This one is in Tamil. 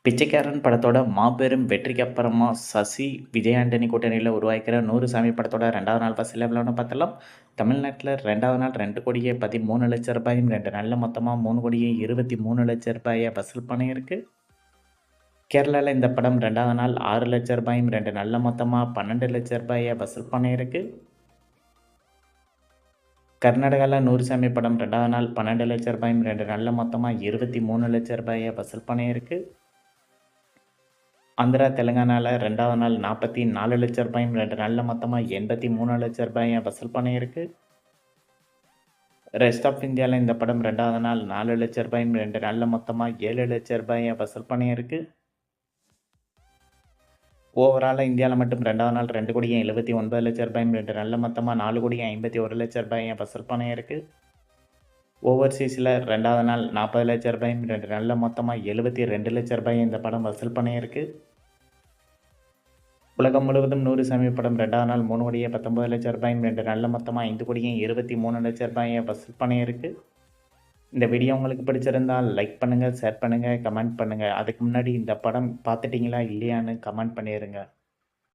பிச்சைக்காரன் படத்தோட மாபெரும் வெற்றிக்கு அப்புறமா சசி, விஜய் ஆண்டனி கூட்டணியில உருவாகிக்கிற 100 சாமி படத்தோட 2வது நாள் வசூல் எவ்வளோன்னு பார்த்தலாம். தமிழ்நாட்டுல 2வது நாள் ரூ. 2,13,00,000 2 நாள்ல மொத்தமா ரூ. 3,23,00,000 வசூல் பண்ணியிருக்கு. கேரளால இந்த படம் 2வது நாள் ரூ. 6,00,000 2 நாள்ல மொத்தமா ரூ. 12,00,000 வசூல் பண்ணியிருக்கு. கர்நாடகால 100 சாமி படம் 2வது நாள் ரூ. 12,00,000 2 நாள்ல மொத்தமா ரூ. 23,00,000 வசூல் பண்ணியிருக்கு. ஆந்திரா, தெலுங்கானால 2வது நாள் ரூ. 44,00,000 2 நாள்ல மொத்தமா ரூ. 83,00,000 வசூல் பண்ணியிருக்கு. ரெஸ்ட் ஆஃப் இந்தியால இந்த படம் 2வது நாள் ரூ. 4,00,000 2 நாள்ல மொத்தமா ரூ. 7,00,000 வசூல் பண்ணியிருக்கு. ஓவராலா இந்தியால மட்டும் 2வது நாள் ரூ. 2,79,00,000 2 நாள்ல மொத்தமா ரூ. 4,51,00,000 வசூல் பண்ணியிருக்கு. ஓவர்சீஸ்ல 2வது நாள் ரூ. 40,00,000 2 நாள்ல மொத்தமா ரூ. 72,00,000 இந்த படம் வசூல் பண்ணியிருக்கு. உலகம் முழுவதும் 100 சாமி படம் 2வது நாள் ரூ. 3,19,00,000 2 நாள்ல மொத்தமா ரூ. 5,23,00,000 வசூல் பண்ணியிருக்கு. இந்த வீடியோ உங்களுக்கு பிடிச்சிருந்தா லைக் பண்ணுங்க, ஷேர் பண்ணுங்க, கமெண்ட் பண்ணுங்க. அதுக்கு முன்னாடி இந்த படம் பார்த்துட்டீங்களா இல்லையான்னு கமெண்ட் பண்ணிருங்க.